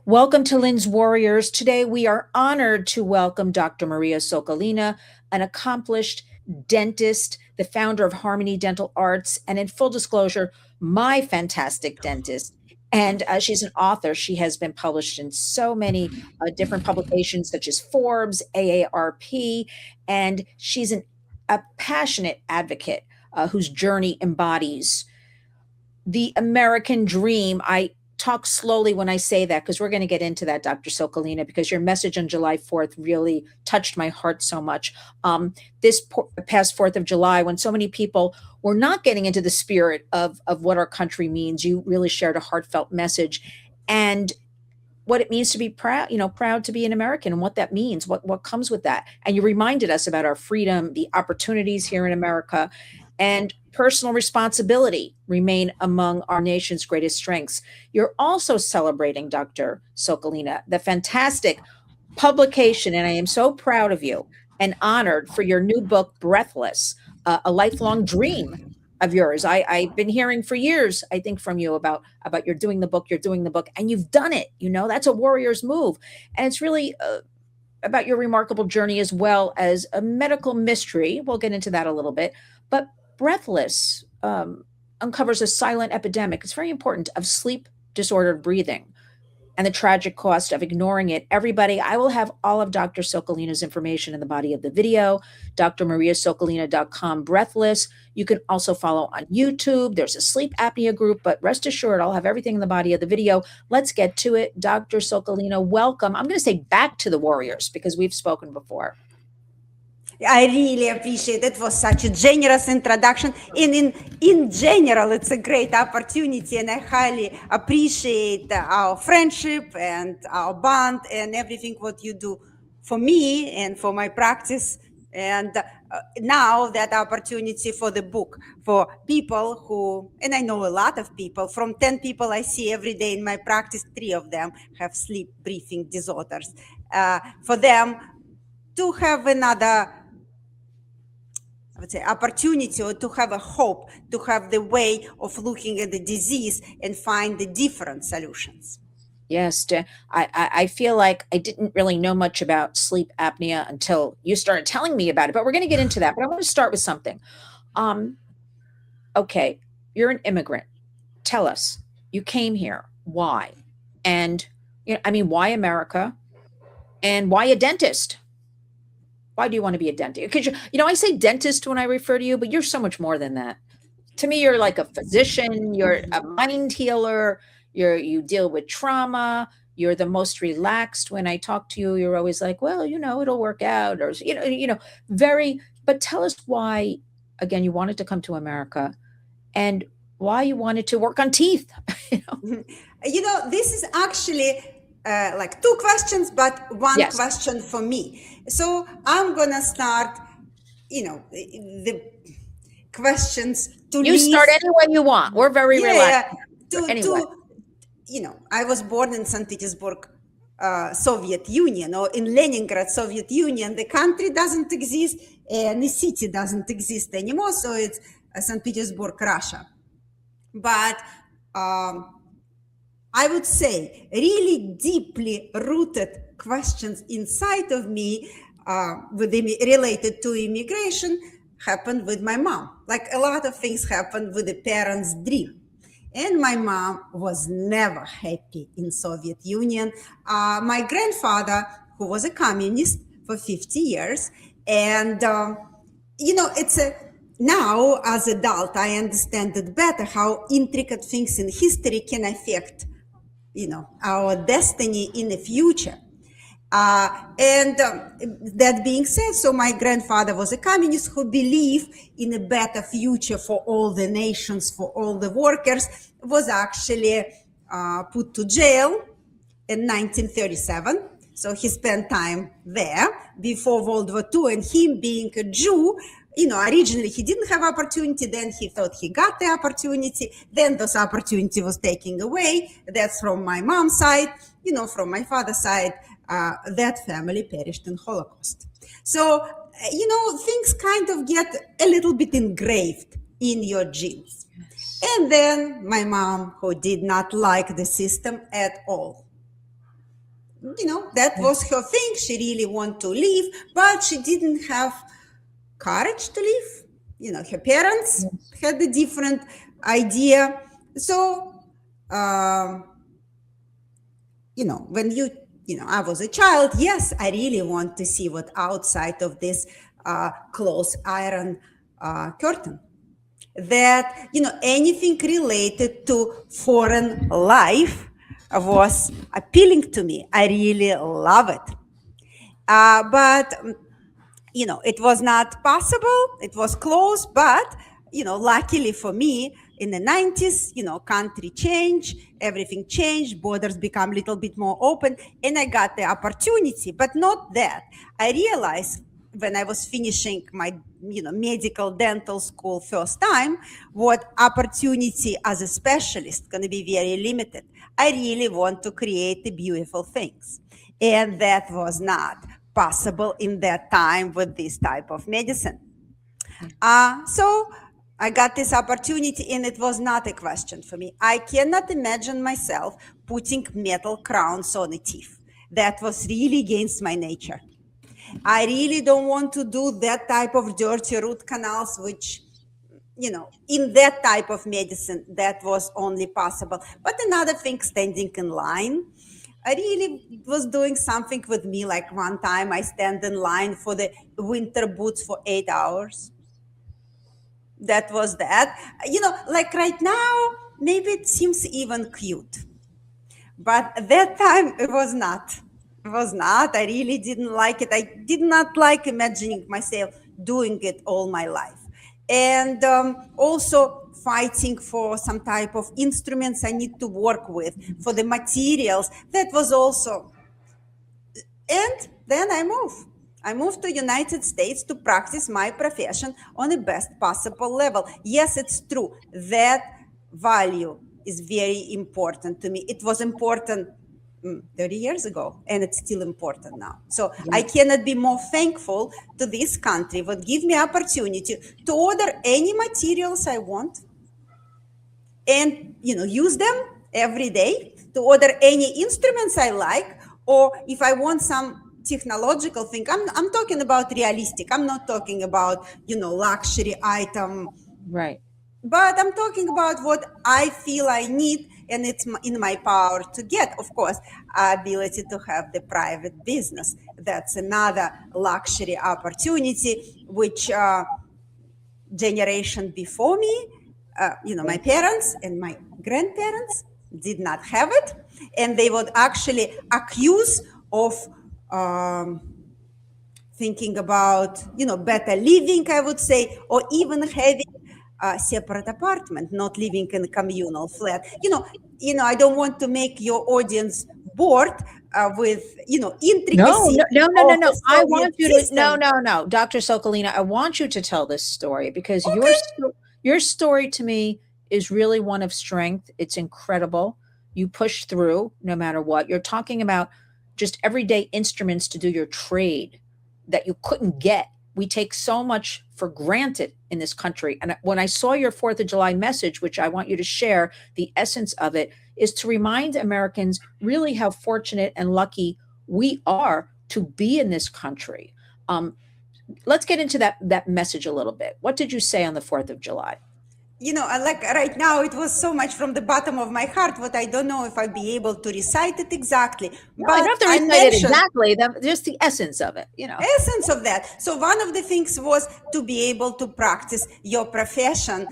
Welcome to Lynn's Warriors. Today we are honored to welcome Dr. Maria Sokolina, an accomplished dentist, the founder of Harmony Dental Arts, and in full disclosure, my fantastic dentist. And she's an author. She has been published in so many different publications, such as Forbes, AARP, and she's a passionate advocate whose journey embodies the American dream. I talk slowly when I say that because we're going to get into that, Dr. Sokolina, because your message on July 4th really touched my heart so much. This past 4th of July, when so many people were not getting into the spirit of what our country means, you really shared a heartfelt message and what it means to be proud, proud to be an American and what that means, what comes with that. And you reminded us about our freedom, the opportunities here in America, and personal responsibility remain among our nation's greatest strengths. You're also celebrating, Dr. Sokolina, the fantastic publication, and I am so proud of you and honored for your new book, Breathless, a lifelong dream of yours. I've been hearing for years, I think, from you about you're doing the book, and you've done it. That's a warrior's move. And it's really about your remarkable journey as well as a medical mystery. We'll get into that a little bit. But Breathless uncovers a silent epidemic. It's very important of sleep disordered breathing and the tragic cost of ignoring it. Everybody, I will have all of Dr. Sokolina's information in the body of the video, drmariasokolina.com, Breathless. You can also follow on YouTube. There's a sleep apnea group, but rest assured, I'll have everything in the body of the video. Let's get to it. Dr. Sokolina, welcome. I'm going to say back to the Warriors because we've spoken before. I really appreciate it. It was such a generous introduction. And in general, it's a great opportunity, and I highly appreciate our friendship and our bond and everything what you do for me and for my practice. And now that opportunity for the book for people who, and I know a lot of people, from 10 people I see every day in my practice, 3 of them have sleep breathing disorders. For them to have another, I would say, opportunity, or to have a hope, to have the way of looking at the disease and find the different solutions. Yes, I feel like I didn't really know much about sleep apnea until you started telling me about it, but we're going to get into that. But I want to start with something. Okay, you're an immigrant. Tell us, you came here. Why? And, why America? And why a dentist? Why do you want to be a dentist? Because, I say dentist when I refer to you, but you're so much more than that. To me, you're like a physician. You're a mind healer. You deal with trauma. You're the most relaxed. When I talk to you, you're always like, well, it'll work out, or, but tell us why, again, you wanted to come to America and why you wanted to work on teeth. This is actually like 2 questions, but one yes. question for me. So I'm going to start, the questions to you start any way you want. We're very relaxed. Anyway. I was born in St. Petersburg, Soviet Union, or in Leningrad, Soviet Union. The country doesn't exist and the city doesn't exist anymore. So it's St. Petersburg, Russia. But I would say really deeply rooted questions inside of me related to immigration happened with my mom. Like a lot of things happened with a parent's dream. And my mom was never happy in Soviet Union. My grandfather, who was a communist for 50 years, and now as adult, I understand it better how intricate things in history can affect, our destiny in the future. That being said, so my grandfather was a communist who believed in a better future for all the nations, for all the workers, was actually put to jail in 1937. So he spent time there before World War II, and him being a Jew, originally he didn't have opportunity, then he thought he got the opportunity, then this opportunity was taken away. That's from my mom's side. From my father's side, that family perished in Holocaust. So, things kind of get a little bit engraved in your genes. Yes. And then my mom, who did not like the system at all, that Yeah. was her thing. She really wanted to leave, but she didn't have courage to leave. Her parents Yes. had a different idea. So, um, when I was a child, yes, I really want to see what outside of this closed iron curtain. That, anything related to foreign life was appealing to me. I really love it. But it was not possible. It was close, but luckily for me, in the 90s, country changed, everything changed, borders become a little bit more open, and I got the opportunity. But not that. I realized when I was finishing my medical dental school first time, what opportunity as a specialist going to be very limited. I really want to create the beautiful things, and that was not possible in that time with this type of medicine. So I got this opportunity, and it was not a question for me. I cannot imagine myself putting metal crowns on a teeth. That was really against my nature. I really don't want to do that type of dirty root canals, which, in that type of medicine, that was only possible. But another thing, standing in line, I really was doing something with me. Like one time, I stand in line for the winter boots for 8 hours. That was that. Like right now, maybe it seems even cute. But at that time, it was not. It was not. I really didn't like it. I did not like imagining myself doing it all my life. And also fighting for some type of instruments I need to work with, for the materials. That was also. And then I moved to United States to practice my profession on the best possible level. Yes, it's true that value is very important to me. It was important 30 years ago, and it's still important now. So I Yes. cannot be more thankful to this country that give me opportunity to order any materials I want and use them every day, to order any instruments I like, or if I want some technological thing. I'm talking about realistic. I'm not talking about luxury item, Right. but I'm talking about what I feel I need, and it's in my power to get. Of course, ability to have the private business. That's another luxury opportunity, which generation before me, my Yes. parents and my grandparents did not have it, and they would actually accuse of um, thinking about better living, I would say, or even having a separate apartment, not living in a communal flat. I don't want to make your audience bored with No, intricacy no, no, no, no, of the no. I Soviet want you to, no, system. no, no. Dr. Sokolina, I want you to tell this story because Okay. your story to me is really one of strength. It's incredible. You push through no matter what. You're talking about just everyday instruments to do your trade that you couldn't get. We take so much for granted in this country. And when I saw your 4th of July message, which I want you to share, the essence of it is to remind Americans really how fortunate and lucky we are to be in this country. Um, let's get into that message a little bit. What did you say on the 4th of July? I like right now, it was so much from the bottom of my heart, what I don't know if I'll be able to recite it exactly. No, I don't But have to I recite it mentioned exactly. Just the essence of it. essence of that. So one of the things was to be able to practice your profession,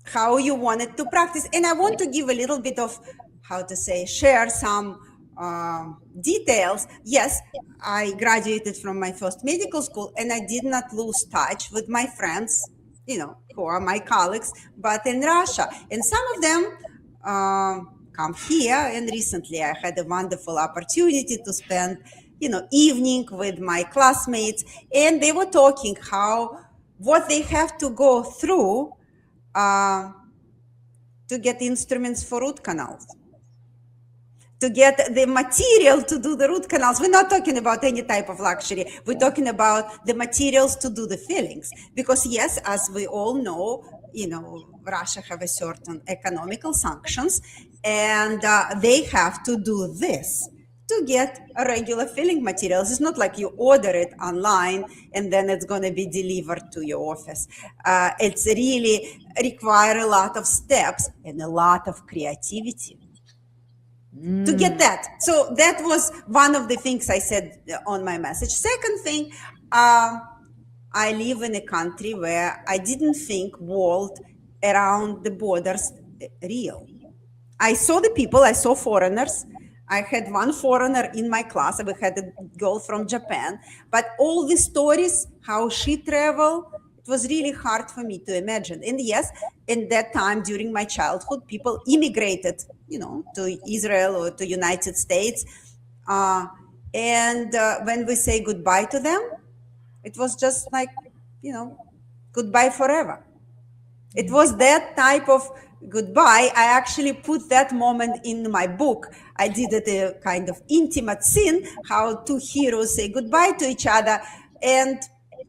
how you wanted to practice. And I want Right. to give a little bit of, how to say, share some details. Yes, I graduated from my first medical school, and I did not lose touch with my friends, who are my colleagues, but in Russia. And some of them come here. And recently I had a wonderful opportunity to spend, evening with my classmates, and they were talking how what they have to go through uh, to get instruments for root canals, to get the material to do the root canals. We're not talking about any type of luxury. We're talking about the materials to do the fillings. Because yes, as we all know, Russia have a certain economical sanctions, and they have to do this to get a regular filling materials. It's not like you order it online and then it's going to be delivered to your office. It's really require a lot of steps and a lot of creativity to get that. So that was one of the things I said on my message. Second thing, I live in a country where I didn't think world around the borders real. I saw the people, I saw foreigners. I had one foreigner in my class. We had a girl from Japan. But all the stories, how she traveled, it was really hard for me to imagine. And yes, in that time during my childhood, people immigrated, to Israel or to United States. And when we say goodbye to them, it was just like, goodbye forever. It was that type of goodbye. I actually put that moment in my book. I did it a kind of intimate scene, how two heroes say goodbye to each other. And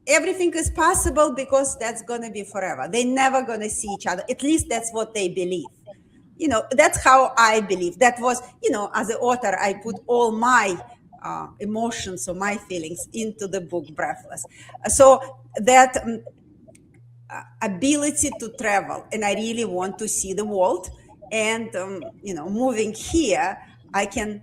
everything is possible because that's going to be forever. They're never going to see each other. At least that's what they believe. That's how I believe. That was, as an author, I put all my emotions or my feelings into the book Breathless. So that ability to travel, and I really want to see the world. And moving here, I can,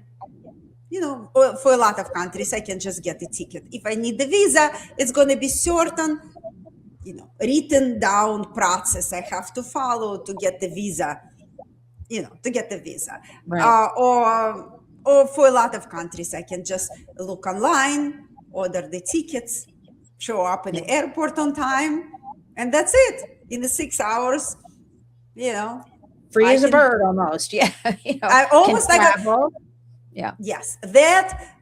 for a lot of countries, I can just get a ticket. If I need the visa, it's going to be certain, written down process I have to follow to get the visa. Right. Or for a lot of countries, I can just look online, order the tickets, show up in the airport on time, and that's it. In the 6 hours, Free I as a can. bird almost. Yeah. I Can almost like travel. Yeah. yes, that.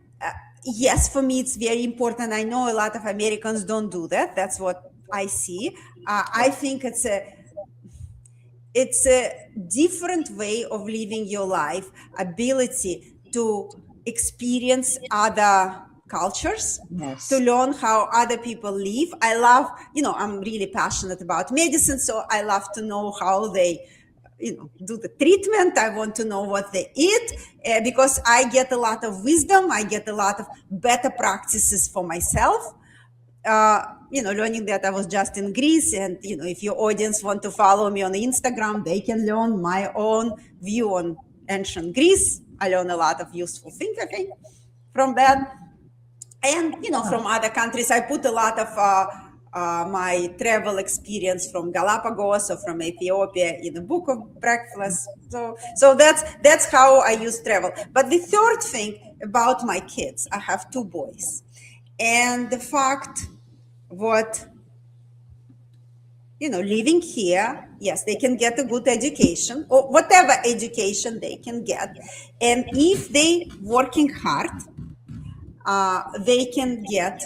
Yes, for me it's very important. I know a lot of Americans don't do that. That's what I see. I think it's a different way of living your life, ability to experience other cultures, to Yes. learn how other people live. I love, I'm really passionate about medicine, so I love to know how they do the treatment. I want to know what they eat, because I get a lot of wisdom. I get a lot of better practices for myself. Learning that I was just in Greece, and if your audience want to follow me on Instagram, they can learn my own view on ancient Greece. I learn a lot of useful things, I think, from that. And from other countries, I put a lot of my travel experience from Galapagos or from Ethiopia in the book of Breathless. So that's how I use travel. But the third thing about my kids, I have two boys, and the fact what living here, yes, they can get a good education or whatever education they can get, and if they working hard, they can get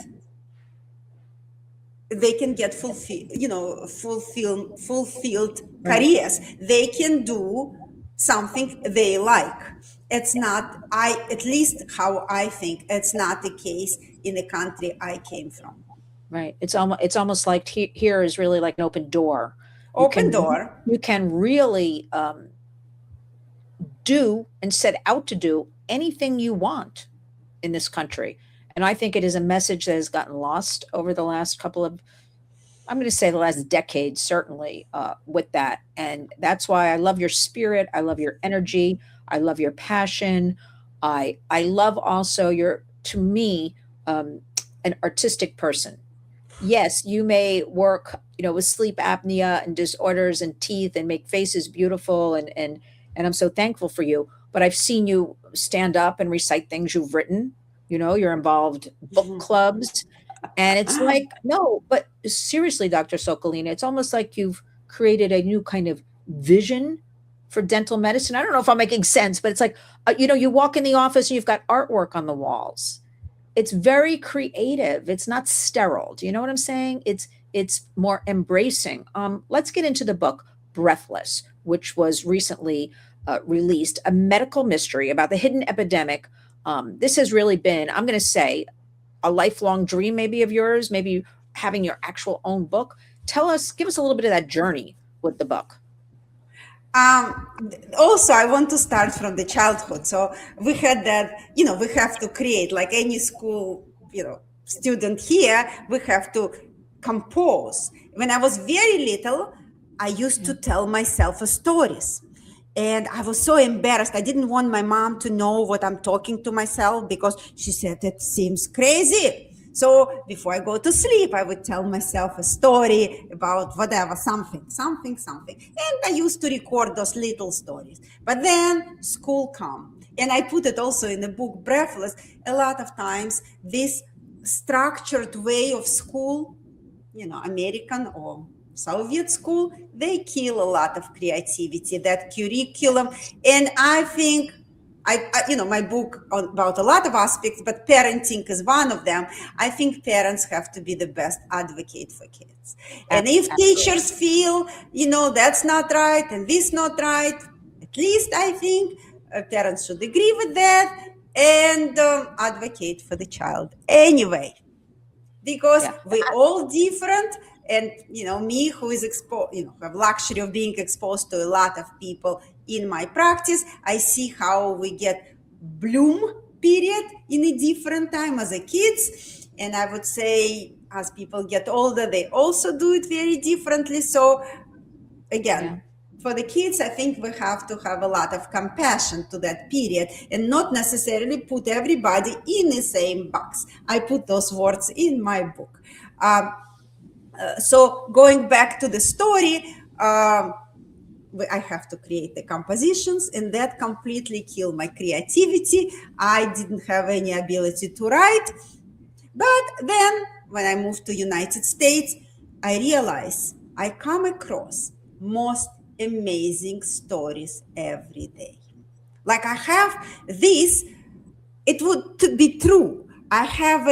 fulfilled Right. careers. They can do something they like. It's not, at least how I think, it's not the case in the country I came from. Right. It's almost like here is really like an open door. You Open can door. you can really do and set out to do anything you want in this country. And I think it is a message that has gotten lost over the last couple of, I'm going to say the last decade, certainly, with that. And that's why I love your spirit. I love your energy. I love your passion. I love also your, to me, an artistic person. Yes, you may work, with sleep apnea and disorders and teeth and make faces beautiful, and I'm so thankful for you. But I've seen you stand up and recite things you've written. You're involved book clubs, and it's like, no, but seriously, Dr. Sokolina, it's almost like you've created a new kind of vision for dental medicine. I don't know if I'm making sense, but it's like, you walk in the office and you've got artwork on the walls. It's very creative. It's not sterile. Do you know what I'm saying? It's more embracing. Let's get into the book Breathless, which was recently released, a medical mystery about the hidden epidemic. This has really been, I'm going to say, a lifelong dream, maybe of yours, maybe having your actual own book. Give us a little bit of that journey with the book. Also, I want to start from the childhood. So we had that, we have to create, like any school, student here, we have to compose. When I was very little, I used to tell myself stories. And I was so embarrassed. I didn't want my mom to know what I'm talking to myself because she said it seems crazy. So before I go to sleep, I would tell myself a story about whatever, something. And I used to record those little stories. But then school come. And I put it also in the book, Breathless. A lot of times, this structured way of school, American or Soviet school, they kill a lot of creativity, that curriculum. And I think my book about a lot of aspects, but parenting is one of them. I think parents have to be the best advocate for kids. And if teachers feel, that's not right and this not right, at least I think parents should agree with that and advocate for the child anyway, because we're all different. And me, who is exposed, have luxury of being exposed to a lot of people in my practice, I see how we get bloom period in a different time as a kids, and I would say as people get older, they also do it very differently. So again, for the kids, I think we have to have a lot of compassion to that period and not necessarily put everybody in the same box. I put those words in my book. So going back to the story, I have to create the compositions, and that completely killed my creativity. I didn't have any ability to write. But then when I moved to United States, I realized I come across most amazing stories every day. Like I have this, it would be true. I have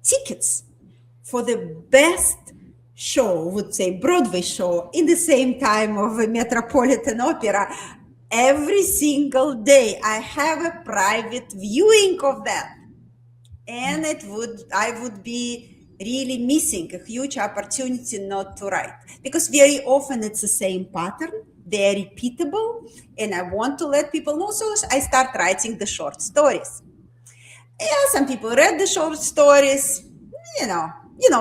tickets for the best show, would say Broadway show, in the same time of a Metropolitan Opera. Every single day I have a private viewing of that. And I would be really missing a huge opportunity not to write, because very often it's the same pattern, they're repeatable, and I want to let people know. So I start writing the short stories. Yeah, some people read the short stories,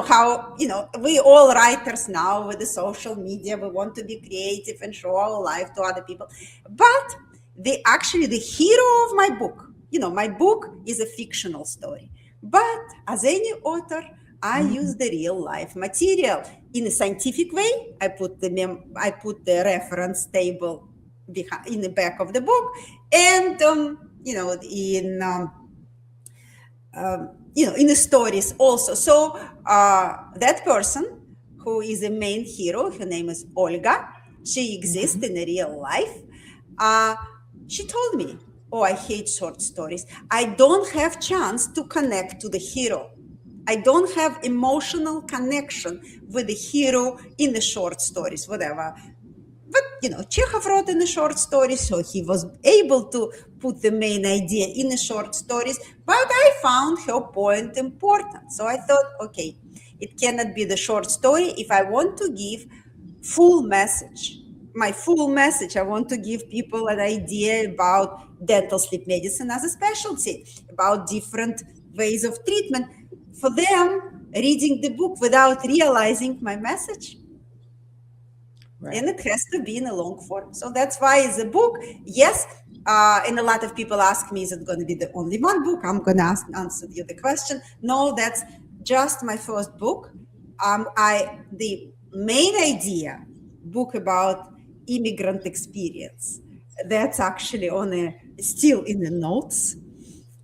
how, we all writers now with the social media, we want to be creative and show our life to other people. But the hero of my book, my book is a fictional story. But as any author, I use the real life material in a scientific way. I put the reference table in the back of the book, and in the stories also. So that person who is the main hero, her name is Olga. She exists in a real life. She told me, "Oh, I hate short stories. I don't have chance to connect to the hero. I don't have emotional connection with the hero in the short stories, whatever." But Chekhov wrote in the short stories, so he was able to put the main idea in the short stories. But I found her point important. So I thought, okay, it cannot be the short story if I want to give full message. My full message, I want to give people an idea about dental sleep medicine as a specialty, about different ways of treatment. For them, reading the book without realizing my message. Right. And it has to be in a long form. So that's why it's a book. Yes. And a lot of people ask me, is it going to be the only one book? I'm going to answer you the question. No, that's just my first book. The main idea, book about immigrant experience, that's actually still in the notes.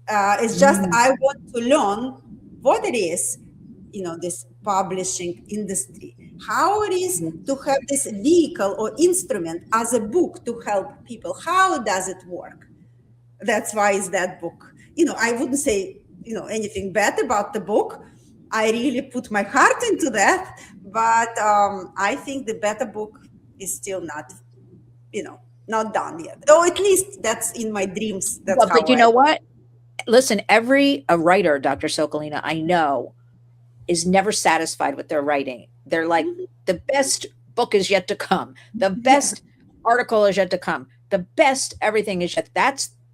It's just, I want to learn what it is, this publishing industry, how it is to have this vehicle or instrument as a book to help people. How does it work? That's why it's that book. I wouldn't say, anything bad about the book. I really put my heart into that, but I think the better book is still not, not done yet. Or at least that's in my dreams. That's but you know what? Listen, every writer, Dr. Sokolina, I know, is never satisfied with their writing. They're like, the best book is yet to come. The best article is yet to come. The best everything is yet.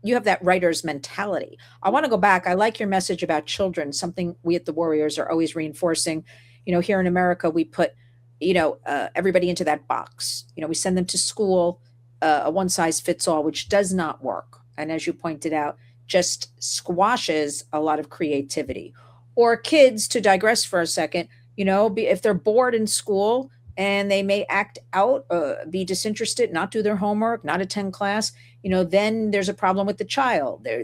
You have that writer's mentality. I want to go back. I like your message about children, something we at the Warriors are always reinforcing. Here in America, we put, everybody into that box. We send them to school, a one size fits all, which does not work. And as you pointed out, just squashes a lot of creativity. Or kids, to digress for a second, if they're bored in school and they may act out, be disinterested, not do their homework, not attend class, then there's a problem with the child. There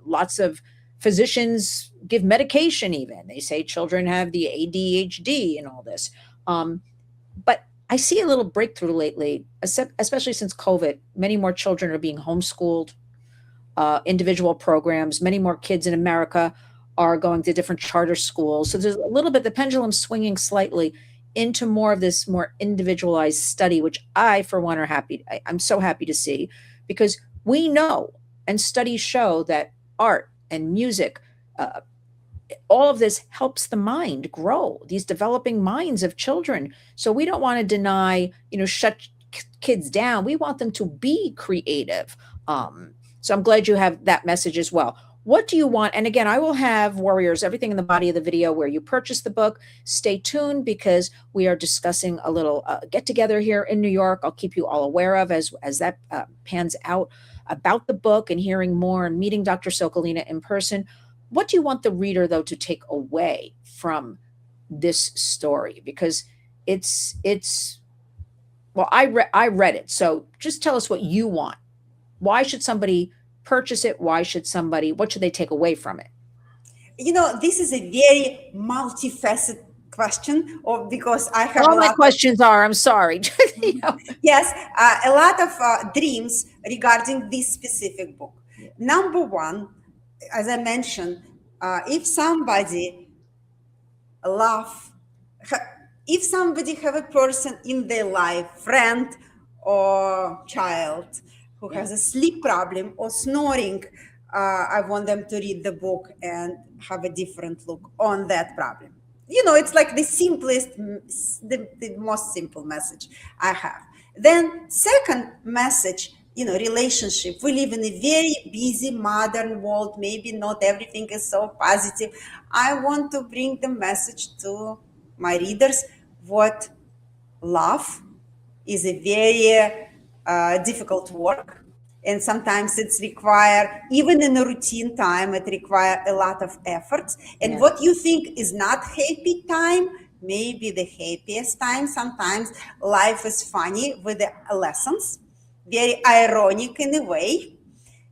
lots of physicians give medication even. They say children have the ADHD and all this. But I see a little breakthrough lately, especially since COVID. Many more children are being homeschooled, individual programs. Many more kids in America are going to different charter schools. So there's a little bit, the pendulum swinging slightly into more of this more individualized study, which I, for one, I'm so happy to see, because we know and studies show that art and music, all of this helps the mind grow, these developing minds of children. So we don't want to deny, shut kids down. We want them to be creative. So I'm glad you have that message as well. What do you want? And again, I will have Warriors, everything in the body of the video where you purchase the book. Stay tuned because we are discussing a little get together here in New York. I'll keep you all aware of as that pans out about the book and hearing more and meeting Dr. Sokolina in person. What do you want the reader, though, to take away from this story? Because well, I read it. So just tell us what you want. Why should somebody purchase it? What should they take away from it? This is a very multifaceted question, or because I have all my questions are, I'm sorry. Yes, a lot of dreams regarding this specific book. Number one, as I mentioned, if somebody have a person in their life, friend or child, who has a sleep problem or snoring, I want them to read the book and have a different look on that problem. It's like the simplest, the most simple message I have. Then second message, relationship. We live in a very busy modern world. Maybe not everything is so positive. I want to bring the message to my readers what love is a very difficult work, and sometimes it's require, even in a routine time, it require a lot of efforts. And what you think is not happy time, maybe the happiest time. Sometimes life is funny with the lessons, very ironic in a way,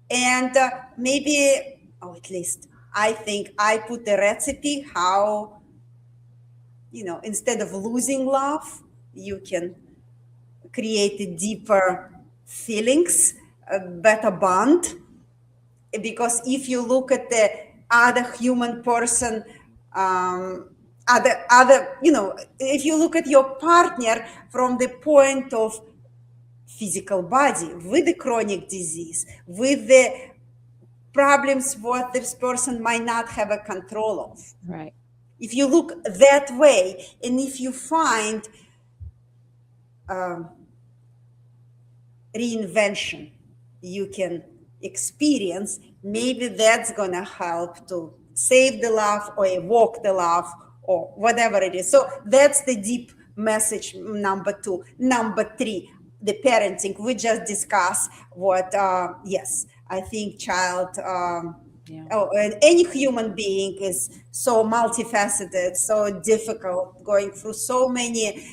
and maybe, at least I think I put a recipe how, instead of losing love, you can create a deeper feelings, a better bond. Because if you look at the other human person, if you look at your partner from the point of physical body, with the chronic disease, with the problems what this person might not have a control of. Right. If you look that way, and if you find reinvention you can experience, maybe that's gonna help to save the love or evoke the love or whatever it is. So that's the deep message, number two. Number three, the parenting. We just discussed what, yes, I think child, any human being is so multifaceted, so difficult, going through so many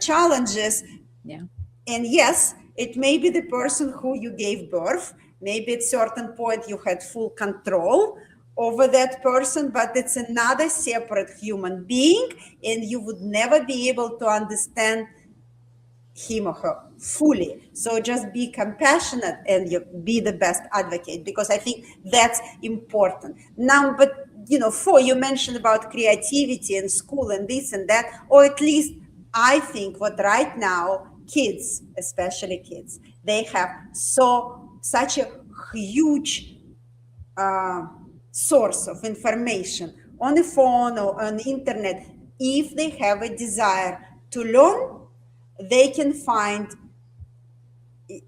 challenges. Yeah. And yes, it may be the person who you gave birth. Maybe at a certain point you had full control over that person, but it's another separate human being, and you would never be able to understand him or her fully. So just be compassionate and you be the best advocate, because I think that's important. Number, four, you mentioned about creativity in school and this and that, or at least I think what right now kids, especially kids, they have such a huge source of information on the phone or on the internet. If they have a desire to learn, they can find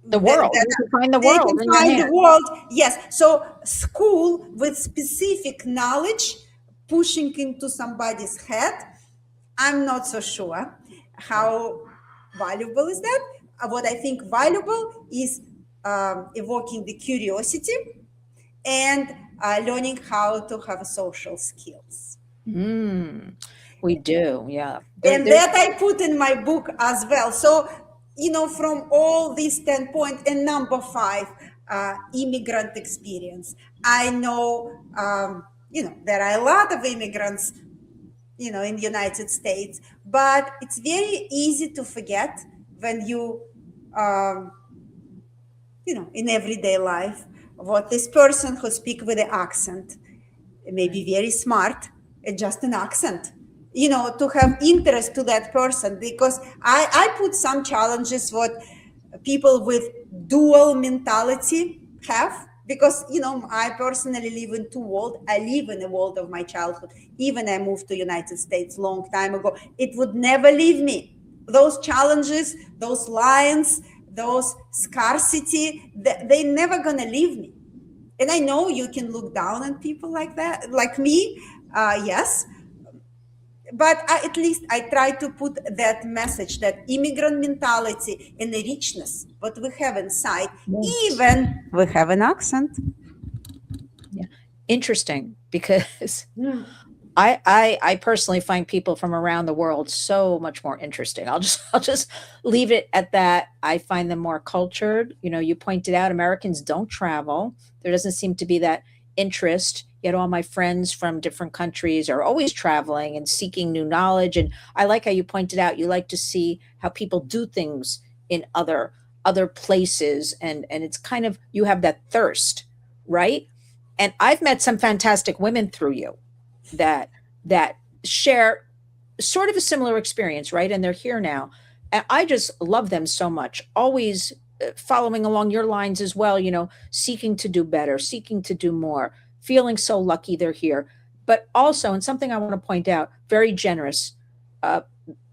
The world. that You can find the they world can in your find the hand. world. Yes. So school with specific knowledge pushing into somebody's head, I'm not so sure how valuable is that. What I think valuable is evoking the curiosity and learning how to have social skills. We do, yeah. And There's that I put in my book as well. So, from all these 10 points, and number 5, immigrant experience. I know, there are a lot of immigrants, in the United States, but it's very easy to forget when um, in everyday life, what this person who speak with an accent may be very smart, just an accent, to have interest to that person, because I put some challenges what people with dual mentality have, because I personally live in two worlds. I live in the world of my childhood. Even I moved to United States long time ago, it would never leave me. Those challenges, those lines, those scarcity, they never gonna leave me. And I know you can look down on people like that, like me, yes, but at least I try to put that message, that immigrant mentality and the richness what we have inside, even we have an accent. yeah. Interesting, because I personally find people from around the world so much more interesting. I'll just leave it at that. I find them more cultured. You pointed out Americans don't travel. There doesn't seem to be that interest. Yet all my friends from different countries are always traveling and seeking new knowledge. And I like how you pointed out you like to see how people do things in other places, and it's kind of, you have that thirst, right? And I've met some fantastic women through you that that share sort of a similar experience, right? And they're here now. And I just love them so much. Always following along your lines as well, seeking to do better, seeking to do more, feeling so lucky they're here. But also, and something I want to point out, very generous. Uh,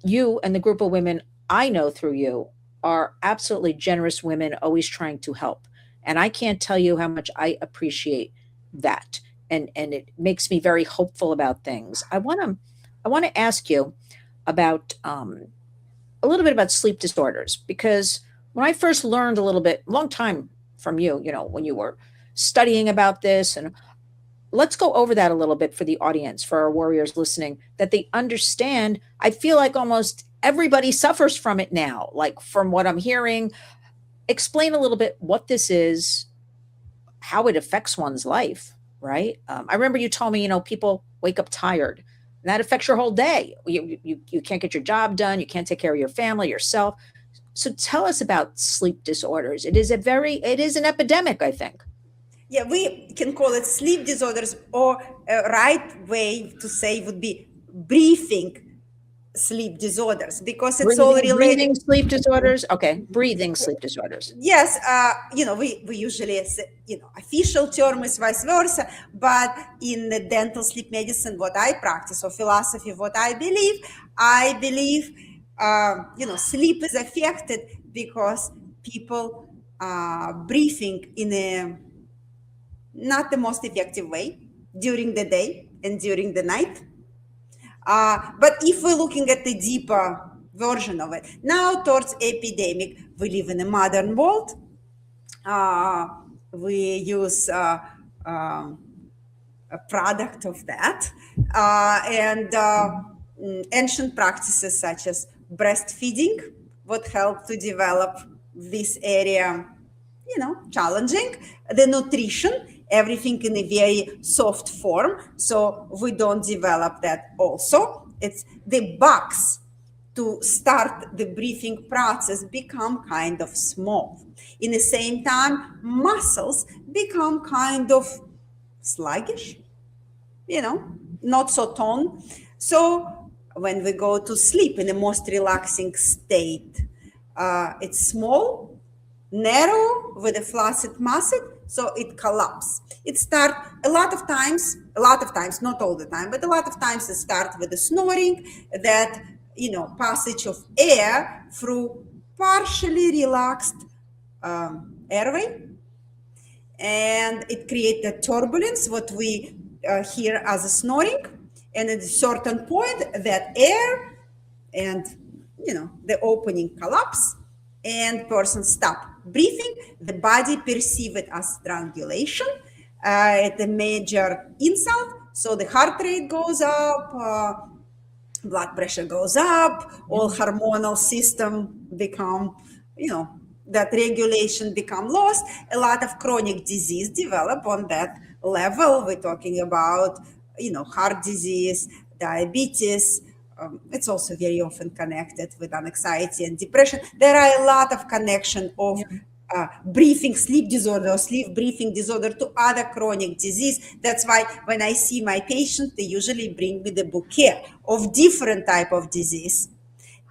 you and the group of women I know through you are absolutely generous women, always trying to help. And I can't tell you how much I appreciate that. And it makes me very hopeful about things. I want to ask you about a little bit about sleep disorders, because when I first learned a little bit, long time from you, when you were studying about this, and let's go over that a little bit for the audience, for our warriors listening, that they understand. I feel like almost everybody suffers from it now, like from what I'm hearing. Explain a little bit what this is, how it affects one's life, right? I remember you told me, people wake up tired, and that affects your whole day. You can't get your job done. You can't take care of your family, yourself. So tell us about sleep disorders. It is an epidemic, I think. Yeah, we can call it sleep disorders, or a right way to say would be breathing sleep disorders, because it's all related. Breathing sleep disorders. Okay. Breathing sleep disorders. Yes, we usually say, official term is vice versa, but in the dental sleep medicine, what I practice, or philosophy, what I believe, sleep is affected because people are breathing in a not the most effective way during the day and during the night. But if we're looking at the deeper version of it, now towards epidemic, we live in a modern world. We use a product of that, and ancient practices such as breastfeeding would help to develop this area, challenging. The nutrition, everything in a very soft form, so we don't develop that also. It's the box to start the breathing process become kind of small. In the same time, muscles become kind of sluggish, not so tone. So when we go to sleep in the most relaxing state, it's small, narrow with a flaccid muscle, so it collapses. It starts a lot of times, not all the time, but a lot of times it starts with the snoring, that passage of air through partially relaxed airway, and it creates a turbulence, what we hear as a snoring. And at a certain point, that air and the opening collapse, and person stop breathing. The body perceive it as strangulation at a major insult. So the heart rate goes up, blood pressure goes up, all hormonal system become, that regulation become lost. A lot of chronic disease develop on that level. We're talking about, heart disease, diabetes. It's also very often connected with anxiety and depression. There are a lot of connection of breathing sleep disorder or sleep breathing disorder to other chronic disease. That's why when I see my patient, they usually bring me the bouquet of different type of disease.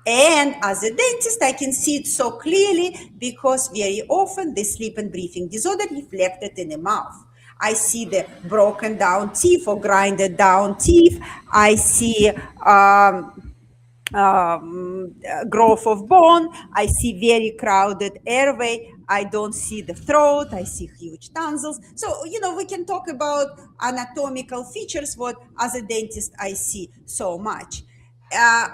And as a dentist, I can see it so clearly because very often the sleep and breathing disorder reflected in the mouth. I see the broken down teeth or grinded down teeth. I see growth of bone. I see very crowded airway. I don't see the throat. I see huge tonsils. So, we can talk about anatomical features, what as a dentist I see so much.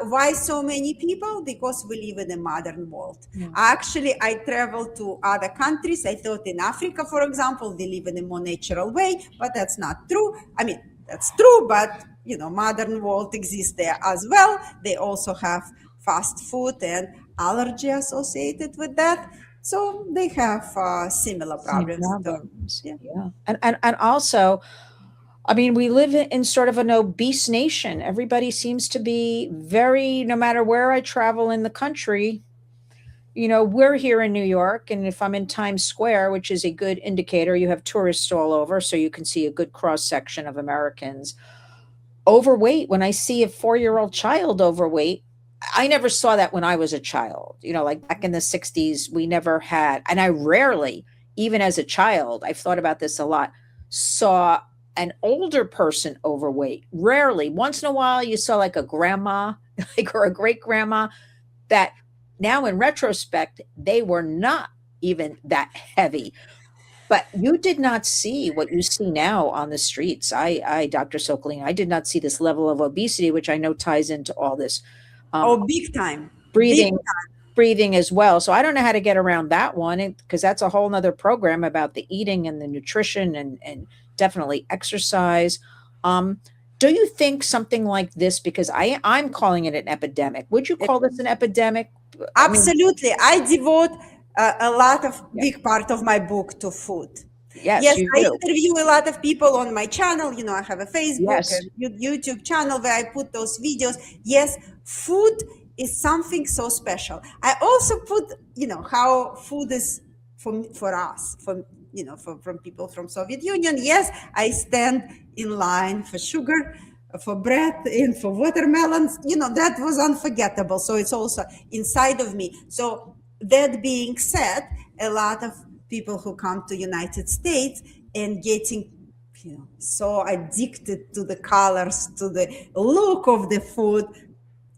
Why so many people? Because we live in a modern world. Actually, I travel to other countries. I thought in Africa, for example, they live in a more natural way, but that's not true. I mean, that's true, but modern world exists there as well. They also have fast food and allergy associated with that. So they have similar problems. Yeah. And also, I mean, we live in sort of an obese nation. Everybody seems to be no matter where I travel in the country, we're here in New York, and if I'm in Times Square, which is a good indicator, you have tourists all over, so you can see a good cross section of Americans. Overweight, when I see a 4-year-old child overweight, I never saw that when I was a child. Like back in the 60s, we never had, and I rarely, even as a child, I've thought about this a lot, saw an older person overweight. Rarely. Once in a while, you saw like a grandma, or a great grandma, that now in retrospect, they were not even that heavy. But you did not see what you see now on the streets. Dr. Sokolina, I did not see this level of obesity, which I know ties into all this. Big time. Breathing, Big time. breathing as well. So I don't know how to get around that one, because that's a whole nother program about the eating and the nutrition and definitely exercise. Do you think something like this, because I'm calling it an epidemic. Would you call this an epidemic? Absolutely. I devote a lot of big part of my book to food. Yes, I do. interview a lot of people on my channel. I have a Facebook Yes. and YouTube channel where I put those videos. Yes, food is something so special. I also put, how food is for us, from people from Soviet Union. Yes, I stand in line for sugar, for bread, and for watermelons. That was unforgettable. So it's also inside of me. So that being said, a lot of people who come to United States and getting so addicted to the colors, to the look of the food,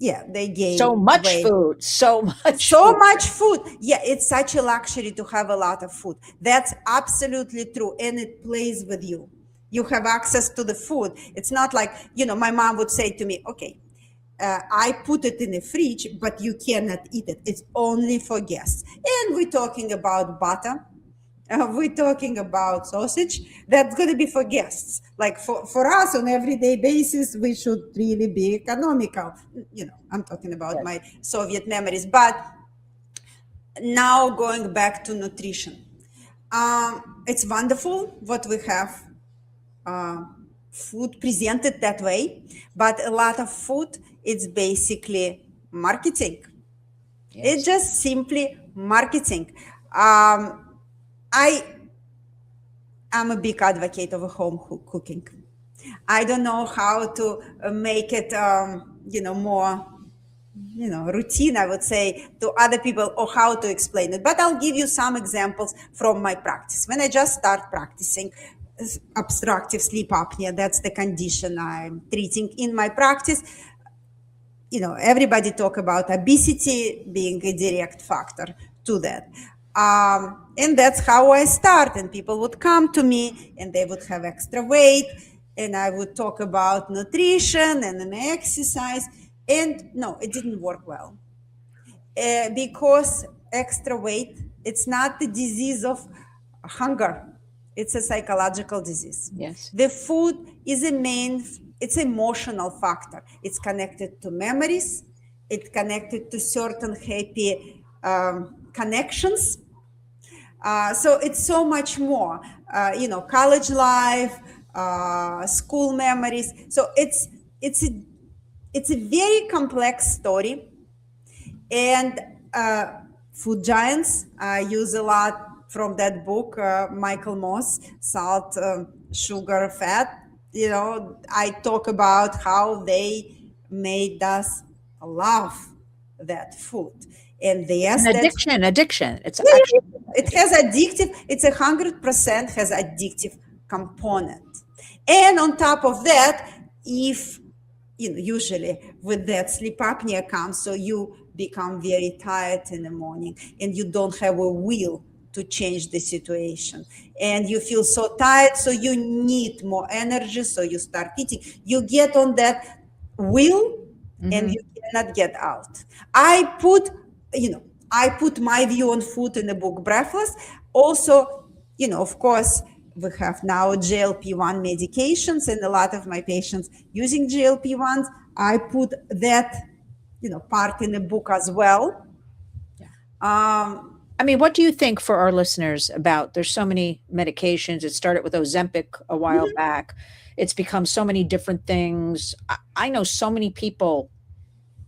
they gain so much weight. food, so much food. It's such a luxury to have a lot of food. That's absolutely true, and it plays with you. You have access to the food. It's not like, my mom would say to me, okay, I put it in the fridge, but you cannot eat it. It's only for guests. And we're talking about butter. We're talking about sausage. That's going to be for guests. Like for us on everyday basis, we should really be economical. I'm talking about my Soviet memories. But now going back to nutrition. It's wonderful what we have. Food presented that way, but a lot of food, it's basically marketing. It's just simply marketing. I'm a big advocate of home cooking. I don't know how to make it, more, routine, I would say, to other people, or how to explain it. But I'll give you some examples from my practice. When I just start practicing obstructive sleep apnea, that's the condition I'm treating in my practice. Everybody talk about obesity being a direct factor to that. And that's how I start. And people would come to me and they would have extra weight. And I would talk about nutrition and then exercise. And no, it didn't work well. Because extra weight, it's not the disease of hunger, it's a psychological disease. Yes. The food is a main, it's emotional factor. It's connected to memories, it's connected to certain happy connections. So it's so much more, college life, school memories. So it's a very complex story. And food giants, I use a lot from that book, Michael Moss, Salt, Sugar, Fat. I talk about how they made us love that food. And An yes, that's addiction. It's yeah, actually it has addictive. It's 100% has addictive component. And on top of that, if usually with that sleep apnea comes, so you become very tired in the morning and you don't have a will to change the situation, and you feel so tired, so you need more energy, so you start eating. You get on that will, and you cannot get out. I put, I put my view on food in the book Breathless. Also, of course, we have now GLP-1 medications, and a lot of my patients using GLP-1s. I put that, part in the book as well. I mean, what do you think for our listeners about there's so many medications. It started with Ozempic a while back. It's become so many different things. I know so many people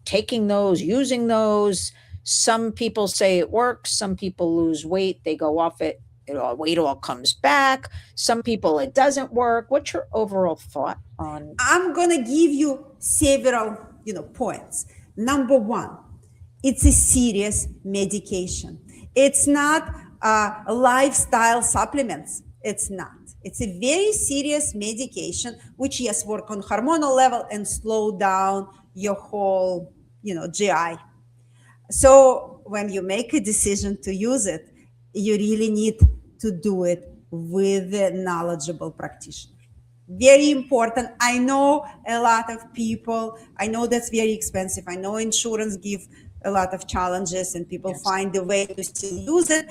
taking those, using those. Some people say it works. Some people lose weight. They go off it. Weight all comes back. Some people it doesn't work. What's your overall thought on? I'm gonna give you several, points. Number one, it's a serious medication. It's not lifestyle supplements. It's not. It's a very serious medication, which yes, work on hormonal level and slow down your whole, GI. So when you make a decision to use it, you really need to do it with a knowledgeable practitioner. Very important. I know a lot of people, I know that's very expensive. I know insurance give a lot of challenges and people Yes. find a way to still use it.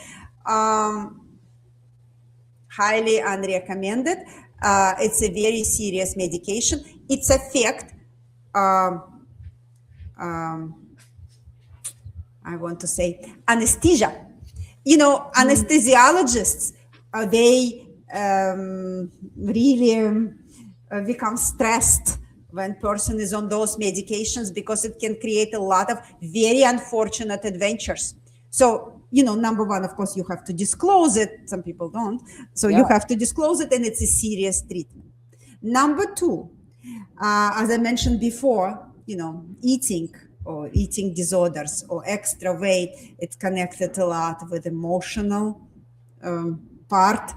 Highly unrecommended. It's a very serious medication. Its effect, I want to say, anesthesia. Anesthesiologists, they really become stressed when person is on those medications, because it can create a lot of very unfortunate adventures. So, number one, of course, you have to disclose it. Some people don't. So you have to disclose it, and it's a serious treatment. Number two, as I mentioned before, eating or eating disorders or extra weight, it's connected a lot with emotional part.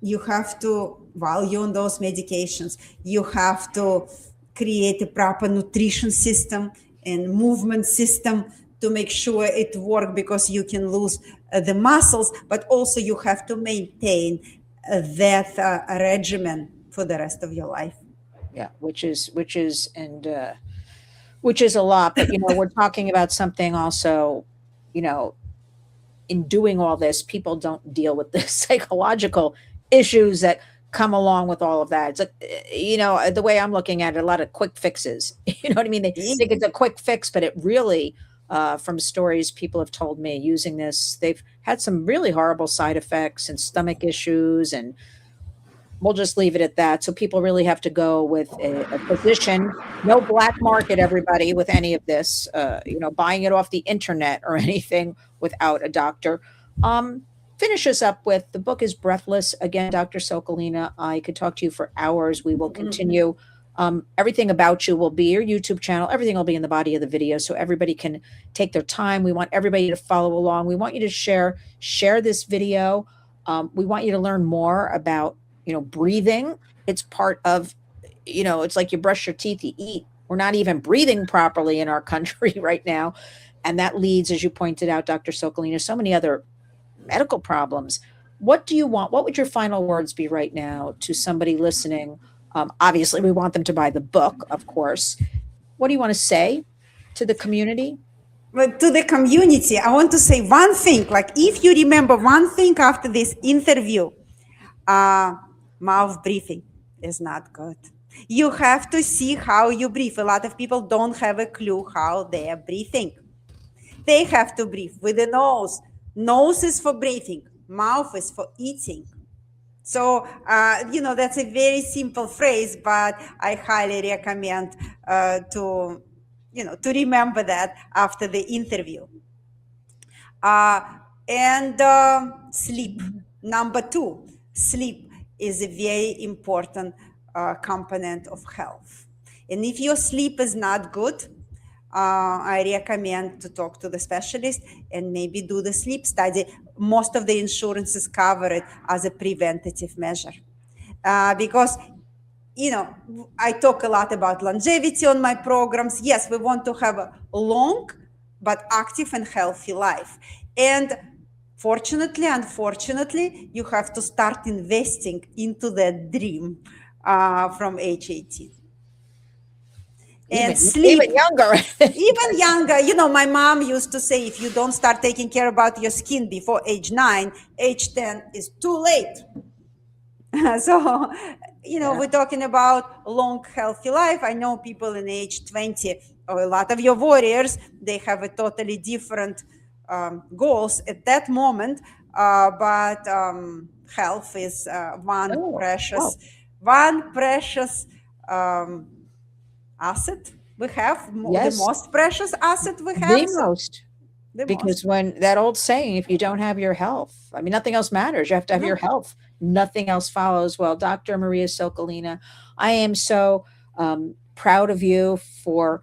You have to, while you're on those medications, you have to create a proper nutrition system and movement system to make sure it works, because you can lose the muscles, but also you have to maintain that regimen for the rest of your life. Yeah, which is which is a lot. But we're talking about something also, you know, in doing all this, people don't deal with the psychological issues that come along with all of that. It's like, the way I'm looking at it, a lot of quick fixes. You know what I mean? They think it's a quick fix, but it really, from stories people have told me using this, they've had some really horrible side effects and stomach issues, and we'll just leave it at that. So people really have to go with a physician. No black market, everybody, with any of this. Buying it off the internet or anything without a doctor. Finish us up with the book is Breathless. Again, Dr. Sokolina, I could talk to you for hours. We will continue. Everything about you will be your YouTube channel. Everything will be in the body of the video, so everybody can take their time. We want everybody to follow along. We want you to share this video. We want you to learn more about breathing. It's part of, it's like you brush your teeth, you eat. We're not even breathing properly in our country right now. And that leads, as you pointed out, Dr. Sokolina, so many other medical problems. What do you want? What would your final words be right now to somebody listening? Obviously, we want them to buy the book, of course. What do you want to say to the community? But to the community, I want to say one thing. Like, if you remember one thing after this interview, mouth breathing is not good. You have to see how you breathe. A lot of people don't have a clue how they are breathing. They have to breathe with the nose. Nose is for breathing, mouth is for eating. So, that's a very simple phrase, but I highly recommend to remember that after the interview. And sleep. Number two, sleep is a very important component of health. And if your sleep is not good, I recommend to talk to the specialist and maybe do the sleep study. Most of the insurances cover it as a preventative measure. Because I talk a lot about longevity on my programs. Yes, we want to have a long but active and healthy life. And unfortunately, you have to start investing into that dream from age 18. And sleep. Even younger. Even younger. My mom used to say, if you don't start taking care about your skin before age 9, age 10 is too late. So, we're talking about long, healthy life. I know people in age 20, or a lot of your warriors, they have a totally different goals at that moment. But health is one precious asset we have, Yes. the most precious asset we have. The most. Because when that old saying, if you don't have your health, I mean, nothing else matters. You have to have your health. Nothing else follows. Well, Dr. Maria Sokolina, I am so proud of you for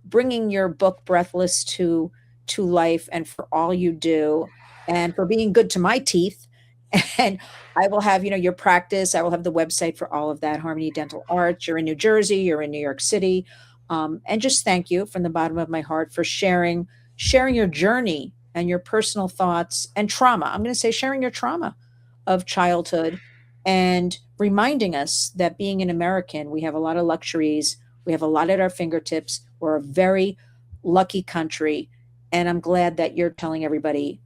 bringing your book Breathless to life, and for all you do, and for being good to my teeth. And I will have, your practice. I will have the website for all of that, Harmony Dental Arts. You're in New Jersey, you're in New York City. And just thank you from the bottom of my heart for sharing your journey and your personal thoughts and trauma. I'm going to say sharing your trauma of childhood and reminding us that being an American, we have a lot of luxuries. We have a lot at our fingertips. We're a very lucky country. And I'm glad that you're telling everybody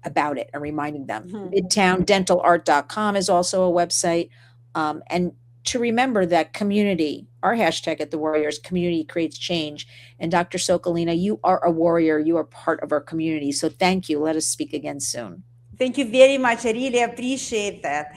about it and reminding them. MidtownDentalArt.com is also a website. And to remember that community, our hashtag at The Warriors, community creates change. And Dr. Sokolina, you are a warrior. You are part of our community. So thank you. Let us speak again soon. Thank you very much. I really appreciate that.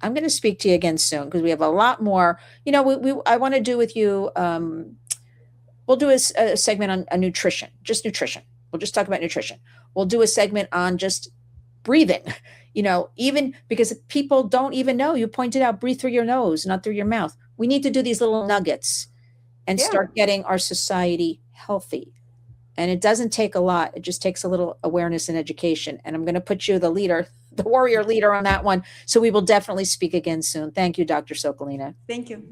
I'm going to speak to you again soon because we have a lot more. I want to do with you, we'll do a segment on nutrition, just nutrition. We'll just talk about nutrition. We'll do a segment on just breathing, even because people don't even know. You pointed out, breathe through your nose, not through your mouth. We need to do these little nuggets and start getting our society healthy. And it doesn't take a lot. It just takes a little awareness and education. And I'm going to put you the warrior leader on that one. So we will definitely speak again soon. Thank you, Dr. Sokolina. Thank you.